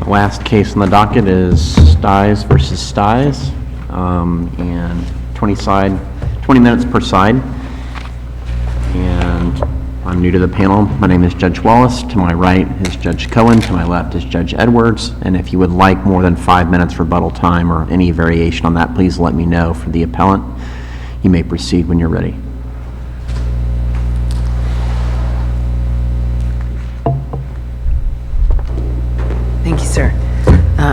Last case on the docket is STYS versus STYS, and 20 minutes per side. And I'm new to the panel. My name is Judge Wallace. To my right is Judge Cohen. To my left is Judge Edwards. And if you would like more than 5 minutes rebuttal time or any variation on that, please let me know. For the appellant, you may proceed when you're ready. Thank you, sir.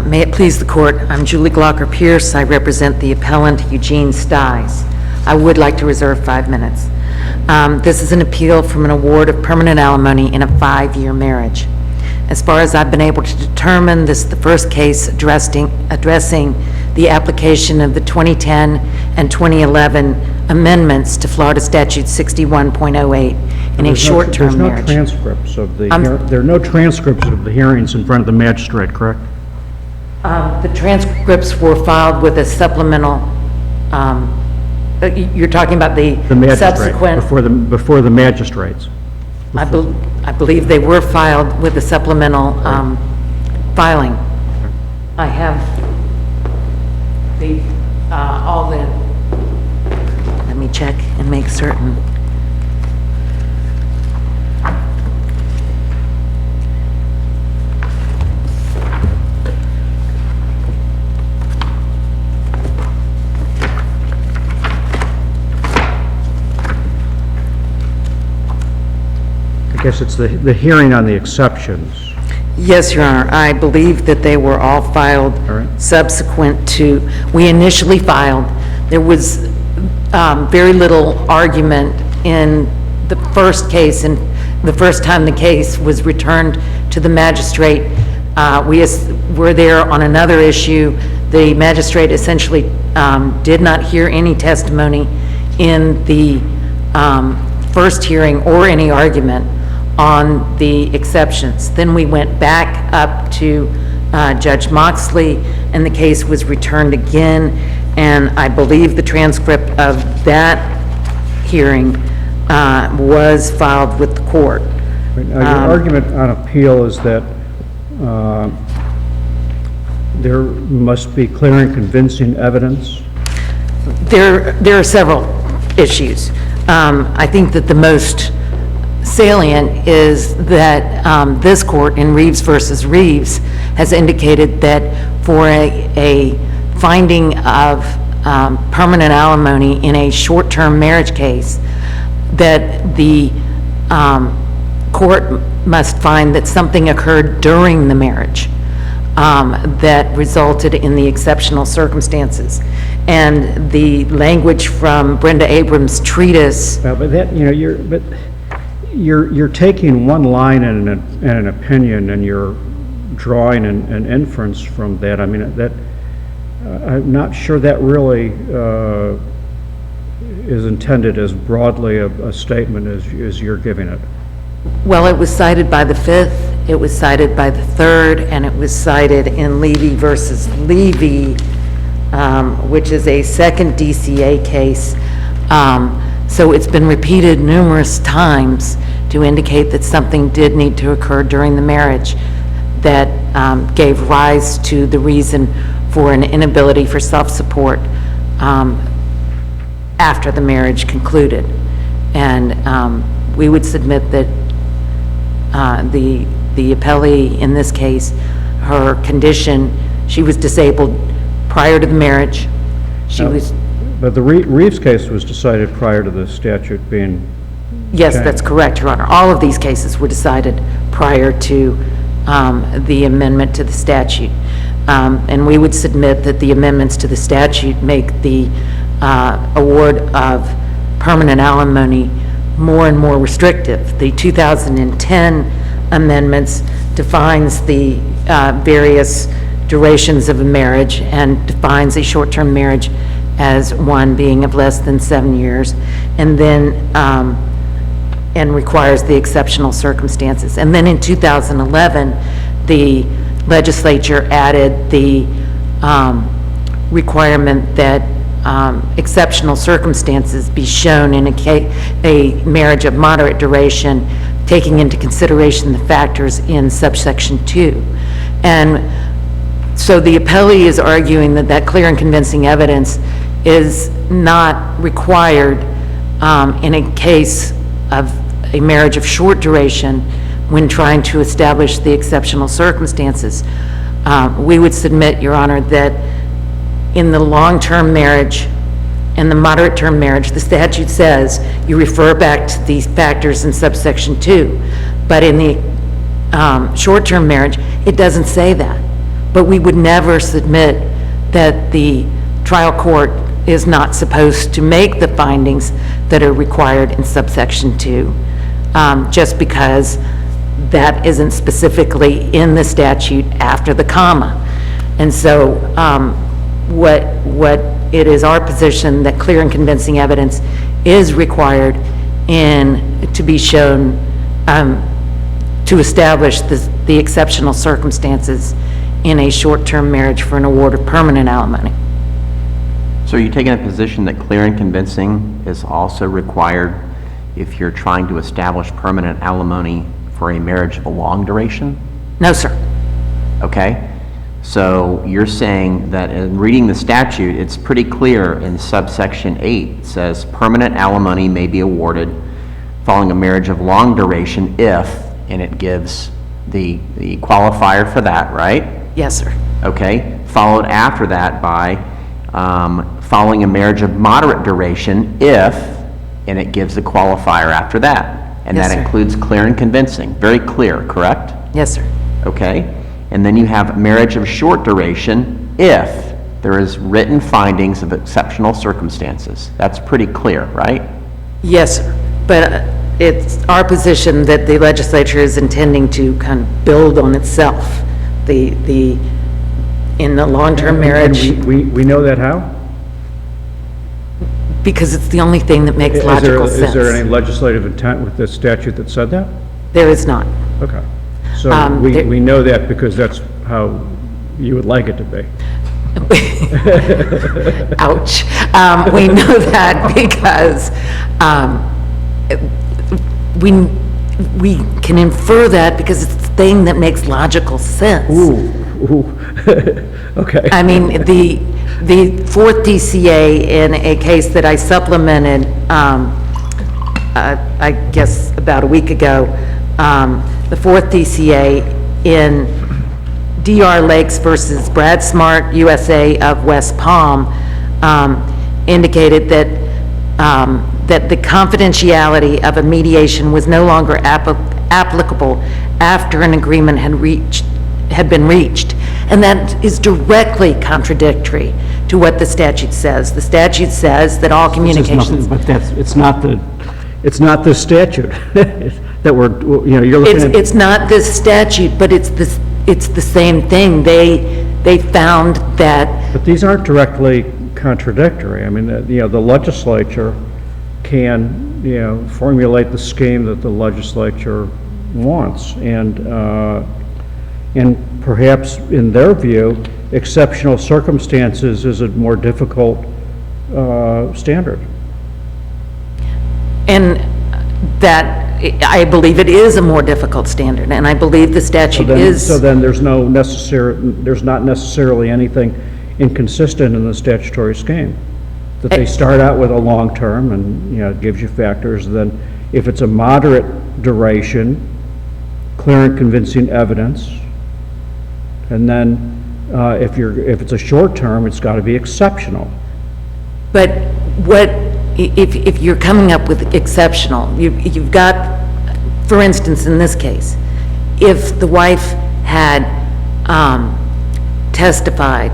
May it please the court, I'm Julie Glocker-Pierce. I represent the appellant, Eugene STYS. I would like to reserve 5 minutes. This is an appeal from an award of permanent alimony in a 5-year marriage. As far as I've been able to determine, this is the first case addressing the application of the 2010 and 2011 amendments to Florida Statute 61.08 in a short-term marriage. There are no transcripts of the hearings in front of the magistrate, correct? The transcripts were filed with a supplemental, you're talking about the subsequent... Before the magistrates. I believe they were filed with a supplemental filing. I have the, all the, let me check and make certain. I guess it's the hearing on the exceptions. Yes, Your Honor. I believe that they were all filed subsequent to, we initially filed. There was very little argument in the first case, and the first time the case was returned to the magistrate. We were there on another issue. The magistrate essentially did not hear any testimony in the first hearing or any argument on the exceptions. Then we went back up to Judge Moxley, and the case was returned again, and I believe the transcript of that hearing was filed with the court. Now, your argument on appeal is that there must be clear and convincing evidence? There are several issues. I think that the most salient is that this court in Reeves versus Reeves has indicated that for a finding of permanent alimony in a short-term marriage case, that the court must find that something occurred during the marriage that resulted in the exceptional circumstances. And the language from Brenda Abrams' treatise. But that, you're taking one line in an opinion and you're drawing an inference from that. I mean, that I'm not sure that really is intended as broadly a statement as you're giving it. Well, it was cited by the 5th, it was cited by the 3rd, and it was cited in Levy versus Levy, which is a second DCA case. So it's been repeated numerous times to indicate that something did need to occur during the marriage that gave rise to the reason for an inability for self-support after the marriage concluded. And we would submit that the appellee in this case, her condition, she was disabled prior to the marriage. But the Reeves case was decided prior to the statute being Yes, changed. That's correct, Your Honor. All of these cases were decided prior to the amendment to the statute. And we would submit that the amendments to the statute make the award of permanent alimony more and more restrictive. The 2010 amendments defines the various durations of a marriage and defines a short-term marriage as one being of less than 7 years, and then and requires the exceptional circumstances. And then in 2011, the legislature added the requirement that exceptional circumstances be shown in a marriage of moderate duration taking into consideration the factors in subsection 2. And so the appellee is arguing that that clear and convincing evidence is not required in a case of a marriage of short duration when trying to establish the exceptional circumstances. We would submit, Your Honor, that in the long-term marriage and the moderate-term marriage, the statute says you refer back to these factors in subsection 2. But in the short-term marriage, it doesn't say that. But we would never submit that the trial court is not supposed to make the findings that are required in subsection 2, just because that isn't specifically in the statute after the comma. And so what it is our position that clear and convincing evidence is required to be shown to establish the exceptional circumstances in a short-term marriage for an award of permanent alimony. So are you taking a position that clear and convincing is also required if you're trying to establish permanent alimony for a marriage of a long duration? No, sir. Okay. So you're saying that in reading the statute, it's pretty clear in subsection 8, it says permanent alimony may be awarded following a marriage of long duration if, and it gives the qualifier for that, right? Yes, sir. Okay. Followed after that by following a marriage of moderate duration if, and it gives the qualifier after that. And Yes, that sir. includes clear and convincing. Very clear, correct? Yes, sir. Okay. And then you have marriage of short duration if there is written findings of exceptional circumstances. That's pretty clear, right? Yes, sir. But it's our position that the legislature is intending to kind of build on itself. In the long-term marriage, And we know that how? because it's the only thing that makes logical sense. Is there any legislative intent with this statute that said that? There is not. Okay. So there- we know that because that's how you would like it to be. Ouch. We know that because we can infer that because it's the thing that makes logical sense. Ooh. Okay. I mean, the fourth DCA in a case that I supplemented, I guess about a week ago, the fourth DCA in DR Lakes versus Brad Smart USA of West Palm indicated that that the confidentiality of a mediation was no longer applicable after an agreement had been reached. And that is directly contradictory to what the statute says. The statute says that all communications... But it's not the statute that you're looking at. It's not this statute, but it's the same thing. They found that... But these aren't directly contradictory. I mean, the legislature can, formulate the scheme that the legislature wants. And perhaps in their view, exceptional circumstances is a more difficult standard. And that, I believe it is a more difficult standard, and I believe the statute is... So then there's not necessarily anything inconsistent in the statutory scheme. That they start out with a long term and, it gives you factors. Then if it's a moderate duration, clear and convincing evidence. And then if it's a short term, it's got to be exceptional. But if you're coming up with exceptional, you've got, for instance, in this case, if the wife had testified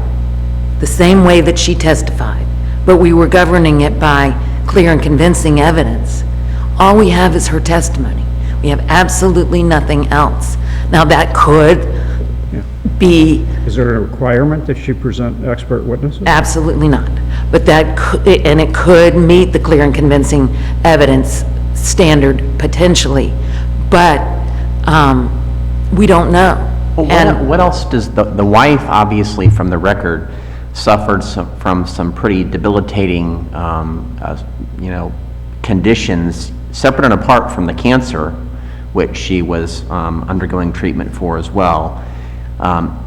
the same way that she testified, but we were governing it by clear and convincing evidence, all we have is her testimony. We have absolutely nothing else. Now, that could be... Is there a requirement that she present expert witnesses? Absolutely not. But that could, and it could meet the clear and convincing evidence standard potentially, but we don't know. Well, what else does the wife, obviously from the record, suffered from some pretty debilitating, conditions separate and apart from the cancer, which she was undergoing treatment for as well.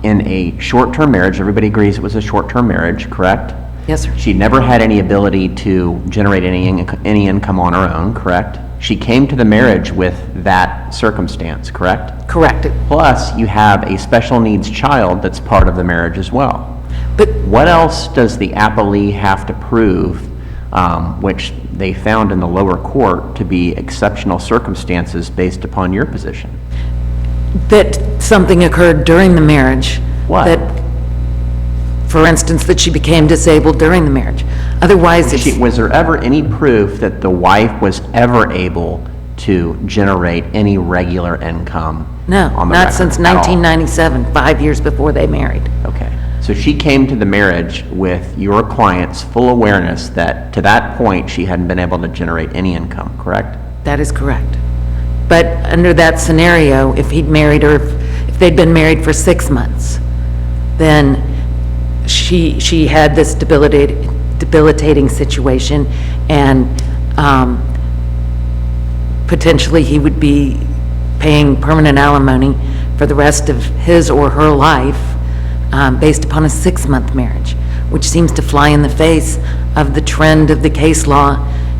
In a short-term marriage, everybody agrees it was a short-term marriage, correct? Yes, sir. She never had any ability to generate any income on her own, correct? She came to the marriage with that circumstance, correct? Correct. Plus, you have a special needs child that's part of the marriage as well. But What else does the appellee have to prove, which they found in the lower court to be exceptional circumstances based upon your position? that something occurred during the marriage. What? That, for instance, that she became disabled during the marriage. Otherwise, it's, Was there ever any proof that the wife was ever able to generate any regular income? no, on the not record since at all? 1997, 5 years before they married. Okay, so she came to the marriage with your client's full awareness that to that point, she hadn't been able to generate any income, correct? That is correct. But under that scenario, if he'd married her, if they'd been married for 6 months, then she had this debilitating situation, and potentially he would be paying permanent alimony for the rest of his or her life based upon a 6-month marriage, which seems to fly in the face of the trend of the case law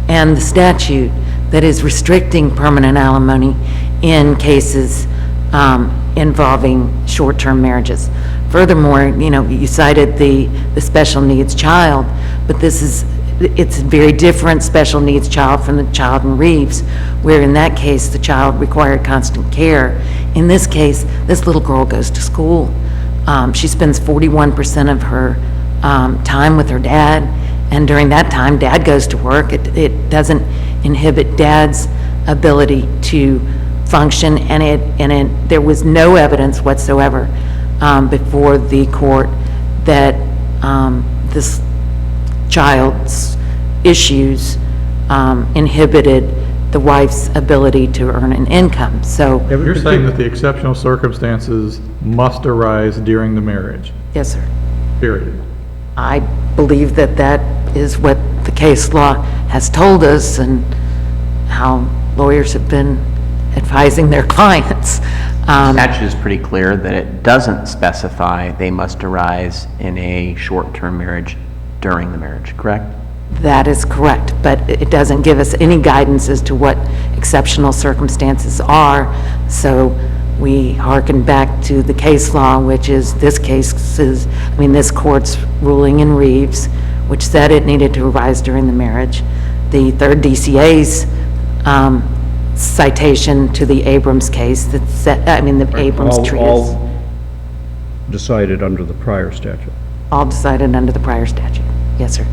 and the statute that is restricting permanent alimony in cases involving short-term marriages. Furthermore, you cited the special needs child, but it's a very different special needs child from the child in Reeves, where in that case, the child required constant care. In this case, this little girl goes to school. She spends 41% of her time with her dad, and during that time, dad goes to work. It doesn't inhibit dad's ability to function, and there was no evidence whatsoever before the court that this child's issues inhibited the wife's ability to earn an income. So, You're saying that the exceptional circumstances must arise during the marriage, yes, sir. period. I believe that that is what the case law has told us and how lawyers have been advising their clients. Statute is pretty clear that it doesn't specify they must arise in a short-term marriage during the marriage, correct? That is correct, but it doesn't give us any guidance as to what exceptional circumstances are, so we hearken back to the case law, which is this court's ruling in Reeves, which said it needed to arise during the marriage. The third DCA's citation to the Abrams case that said, the Abrams treatise, All decided under the prior statute. all decided under the prior statute. Yes, sir.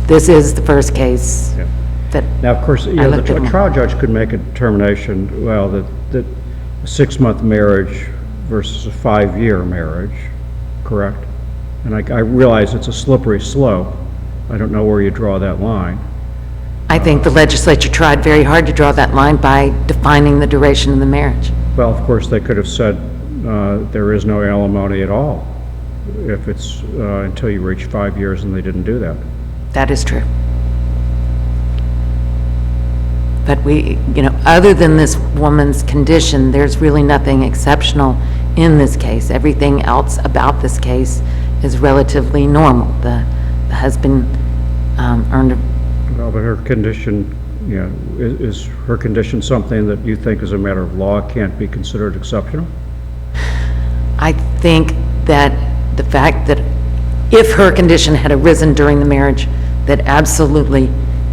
This is the first case Yeah. that, Now, of course, I looked at a them. trial judge could make a determination, well, that a 6-month marriage versus a 5-year marriage, correct? And I realize it's a slippery slope. I don't know where you draw that line. I think the legislature tried very hard to draw that line by defining the duration of the marriage. Well, of course, they could have said there is no alimony at all if it's until you reach 5 years, and they didn't do that. That is true. But other than this woman's condition, there's really nothing exceptional in this case. Everything else about this case is relatively normal. The husband earned a Well, but her condition, is her condition something that you think as a matter of law can't be considered exceptional? I think that the fact that if her condition had arisen during the marriage, that absolutely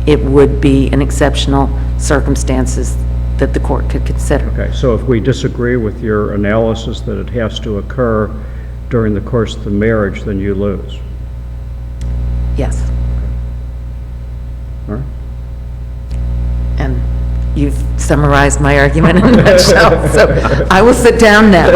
it would be an exceptional circumstances that the court could consider. Okay, so if we disagree with your analysis that it has to occur during the course of the marriage, then you lose. Yes. All right? And you've summarized my argument in a nutshell, so I will sit down now.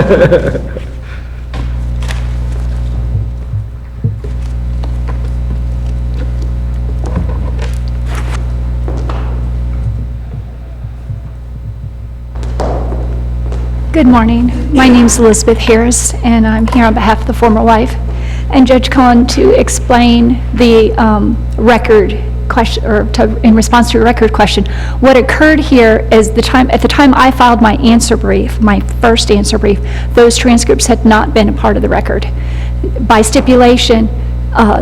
Good morning. My name's Elizabeth Harris, and I'm here on behalf of the former wife and Judge Cohen to explain the record question, or in response to your record question, what occurred here is at the time I filed my answer brief, my first answer brief, those transcripts had not been a part of the record. By stipulation,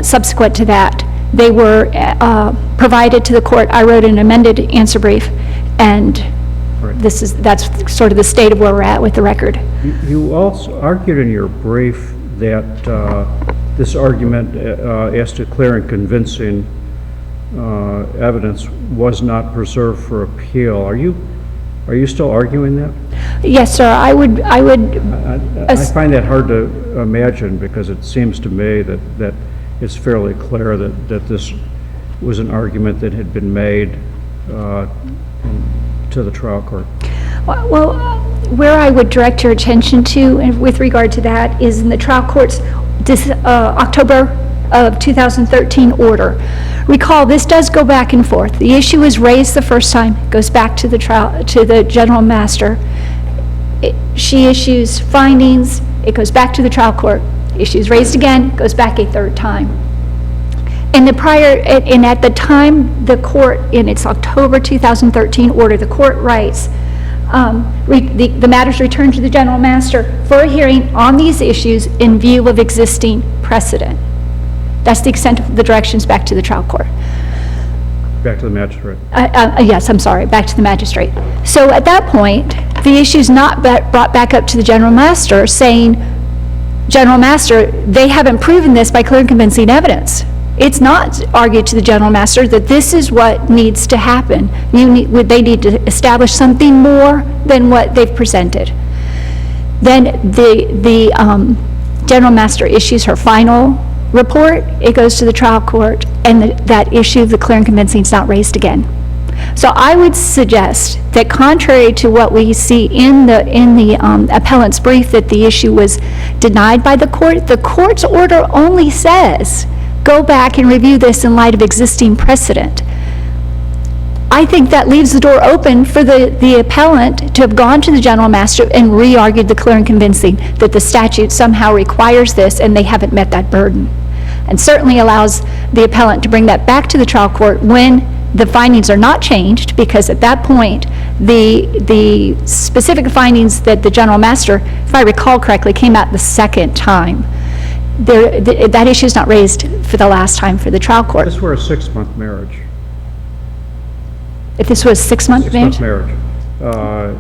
subsequent to that, they were provided to the court. I wrote an amended answer brief, and that's sort of the state of where we're at with the record. You also argued in your brief that this argument as to clear and convincing evidence was not preserved for appeal. Are you still arguing that? Yes, sir. I find that hard to imagine, because it seems to me that it's fairly clear that this was an argument that had been made to the trial court. Well, where I would direct your attention to, and with regard to that, is in the trial court's October of 2013 order. Recall, this does go back and forth. The issue was raised the first time, goes back to the general master. She issues findings, it goes back to the trial court. Issues raised again, goes back a third time. And at the time, the court, in its October 2013 order, the court writes, the matters returned to the general master for a hearing on these issues in view of existing precedent. That's the extent of the directions back to the trial court. Back to the magistrate. Yes, I'm sorry, back to the magistrate. So at that point, the issue's not brought back up to the general master saying, General Master, they haven't proven this by clear and convincing evidence. It's not argued to the general master that this is what needs to happen. They need to establish something more than what they've presented. Then the general master issues her final report. It goes to the trial court, and that issue of the clear and convincing is not raised again. So I would suggest that, contrary to what we see in the appellant's brief, that the issue was denied by the court's order only says, go back and review this in light of existing precedent. I think that leaves the door open for the appellant to have gone to the general master and re-argued the clear and convincing that the statute somehow requires this and they haven't met that burden. And certainly allows the appellant to bring that back to the trial court when the findings are not changed, because at that point, the specific findings that the general master, if I recall correctly, came out the second time. That issue is not raised for the last time for the trial court. If this were a 6-month marriage. If this was a 6-month marriage? 6-month marriage.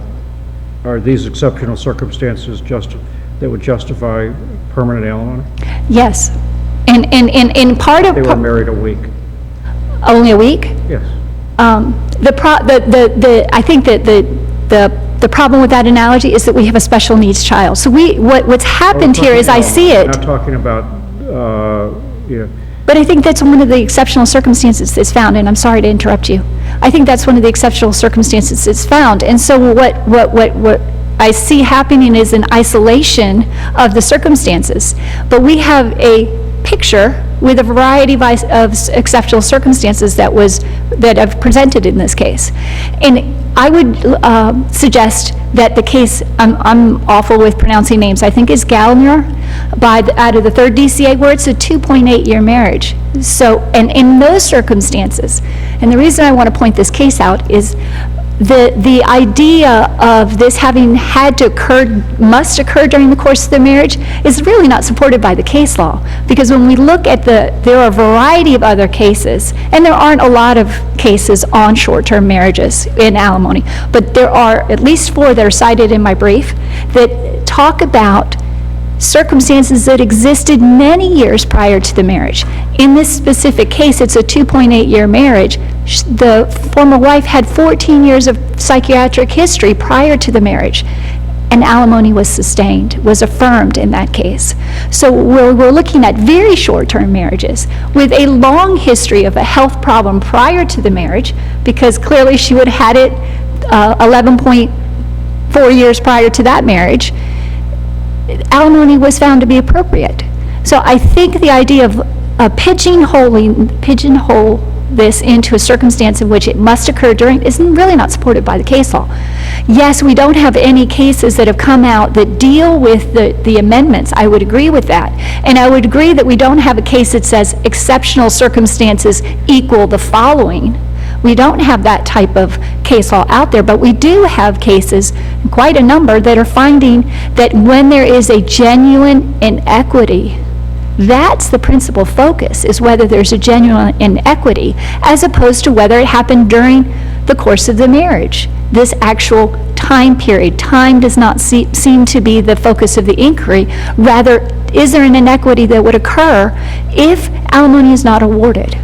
Are these exceptional circumstances that would justify permanent alimony? Yes. And part of... They were married a week. Only a week? Yes. I think that the problem with that analogy is that we have a special needs child. So what's happened here is I see it. We're not talking about, But I think that's one of the exceptional circumstances that's found, and I'm sorry to interrupt you. I think that's one of the exceptional circumstances that's found. And so what I see happening is an isolation of the circumstances. But we have a picture with a variety of exceptional circumstances that have presented in this case. And I would suggest that the case, I'm awful with pronouncing names, I think is Gallagher, out of the 3rd DCA, where it's a 2.8-year marriage. So, and in those circumstances, and the reason I want to point this case out is the idea of this having had to must occur during the course of the marriage is really not supported by the case law. Because when we look at there are a variety of other cases, and there aren't a lot of cases on short-term marriages in alimony, but there are at least 4 that are cited in my brief that talk about circumstances that existed many years prior to the marriage. In this specific case, it's a 2.8-year marriage. The former wife had 14 years of psychiatric history prior to the marriage, and alimony was sustained, was affirmed in that case. So we're looking at very short-term marriages with a long history of a health problem prior to the marriage, because clearly she would have had it 11.4 years prior to that marriage. Alimony was found to be appropriate. So I think the idea of pigeonhole this into a circumstance in which it must occur during is really not supported by the case law. Yes, we don't have any cases that have come out that deal with the amendments. I would agree with that. And I would agree that we don't have a case that says exceptional circumstances equal the following. We don't have that type of case law out there, but we do have cases, quite a number, that are finding that when there is a genuine inequity, that's the principal focus, is whether there's a genuine inequity, as opposed to whether it happened during the course of the marriage. This actual time period, time does not seem to be the focus of the inquiry. Rather, is there an inequity that would occur if alimony is not awarded?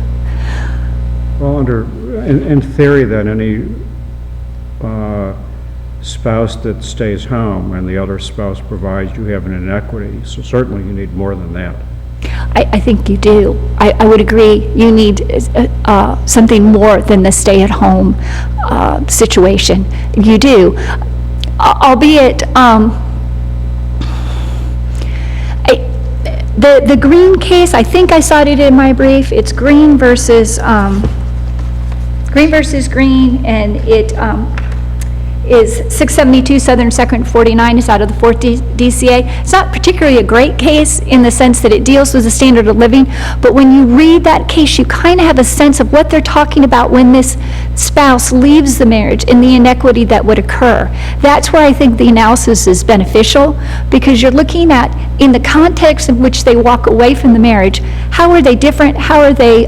Well, in theory then, any spouse that stays home and the other spouse provides, you have an inequity, so certainly you need more than that. I think you do. I would agree. You need something more than the stay-at-home situation. You do. Albeit, the Green case, I think I cited it in my brief. It's Green versus Green, and it is 672 Southern 2nd 49. It's out of the 4th DCA. It's not particularly a great case in the sense that it deals with the standard of living, but when you read that case, you kind of have a sense of what they're talking about when this spouse leaves the marriage and the inequity that would occur. That's where I think the analysis is beneficial, because you're looking at, in the context in which they walk away from the marriage, how are they different? How are they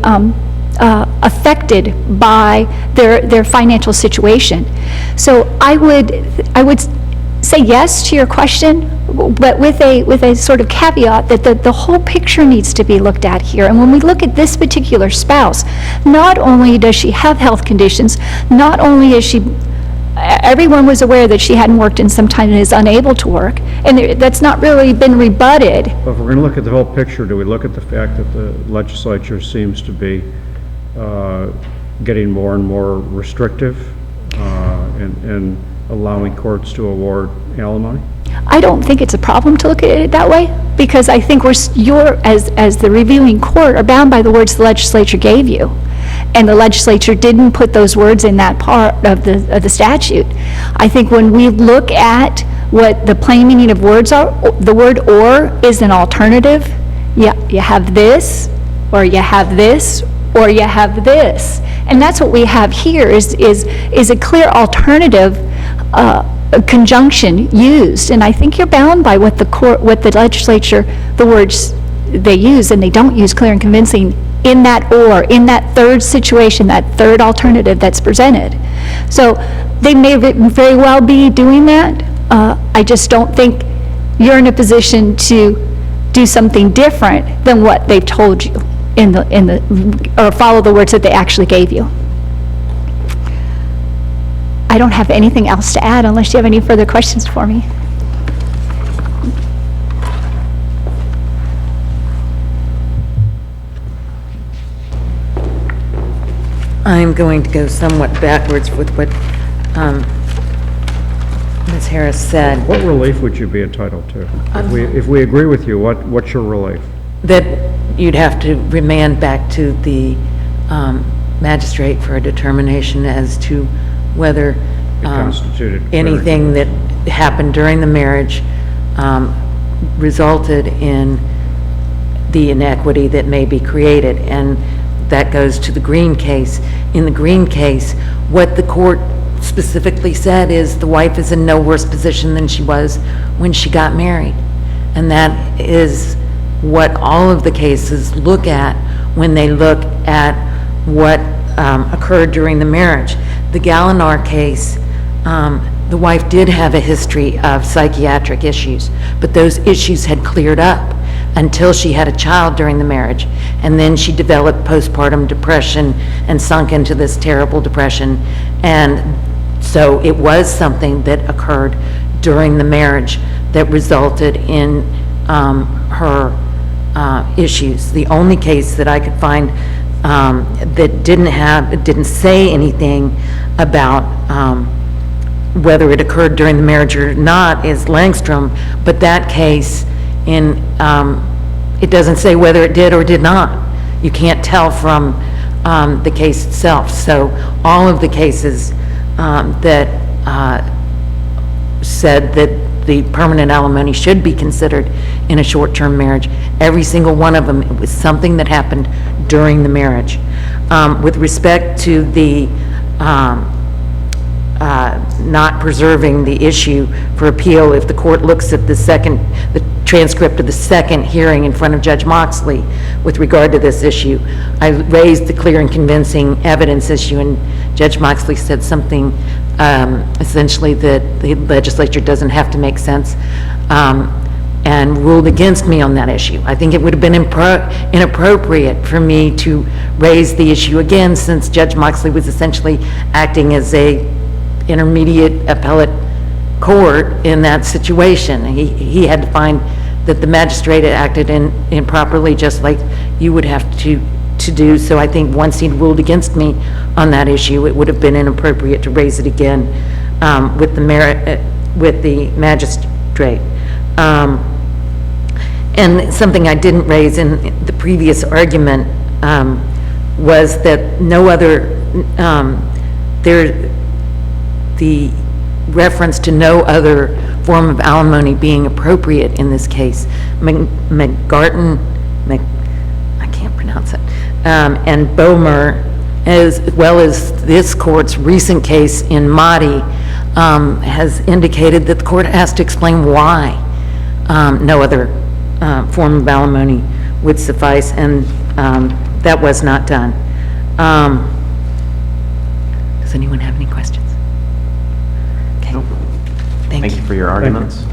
affected by their financial situation? So I would say yes to your question, but with a sort of caveat that the whole picture needs to be looked at here. And when we look at this particular spouse, not only does she have health conditions, not only is she, everyone was aware that she hadn't worked in some time and is unable to work, and that's not really been rebutted. But if we're going to look at the whole picture, do we look at the fact that the legislature seems to be getting more and more restrictive in allowing courts to award alimony? I don't think it's a problem to look at it that way, because I think you're, as the reviewing court, are bound by the words the legislature gave you. And the legislature didn't put those words in that part of the statute. I think when we look at what the plain meaning of words are, the word "or" is an alternative. Yeah, you have this, or you have this, or you have this. And that's what we have here, is a clear alternative conjunction used. And I think you're bound by what the legislature, the words they use, and they don't use clear and convincing in that "or," in that third situation, that third alternative that's presented. So they may very well be doing that. I just don't think you're in a position to do something different than what they've told you or follow the words that they actually gave you. I don't have anything else to add unless you have any further questions for me. I'm going to go somewhat backwards with what Ms. Harris said. What relief would you be entitled to? If we agree with you, what's your relief? That you'd have to remand back to the magistrate for a determination as to whether Constituted anything that happened during the marriage resulted in the inequity that may be created. And that goes to the Green case. In the Green case, what the court specifically said is the wife is in no worse position than she was when she got married. And that is what all of the cases look at when they look at what occurred during the marriage. The Gallinar case, the wife did have a history of psychiatric issues, but those issues had cleared up until she had a child during the marriage. And then she developed postpartum depression and sunk into this terrible depression. And so it was something that occurred during the marriage that resulted in her issues. The only case that I could find that didn't say anything about whether it occurred during the marriage or not is Langstrom, but that case it doesn't say whether it did or did not. You can't tell from the case itself. So all of the cases that said that the permanent alimony should be considered in a short-term marriage. Every single one of them, it was something that happened during the marriage. With respect to the not preserving the issue for appeal, if the court looks at the transcript of the second hearing in front of Judge Moxley with regard to this issue, I raised the clear and convincing evidence issue, and Judge Moxley said something essentially that the legislature doesn't have to make sense, and ruled against me on that issue. I think it would have been inappropriate for me to raise the issue again, since Judge Moxley was essentially acting as a intermediate appellate court in that situation. He had to find that the magistrate had acted improperly, just like you would have to do. So I think once he ruled against me on that issue, it would have been inappropriate to raise it again with the magistrate. And something I didn't raise in the previous argument was that no other, the reference to no other form of alimony being appropriate in this case. I can't pronounce it, and Bomer, as well as this court's recent case in Mahdi, has indicated that the court has to explain why no other form of alimony would suffice, and that was not done. Does anyone have any questions? Okay. Thank you for your arguments.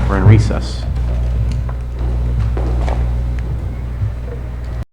We're in recess.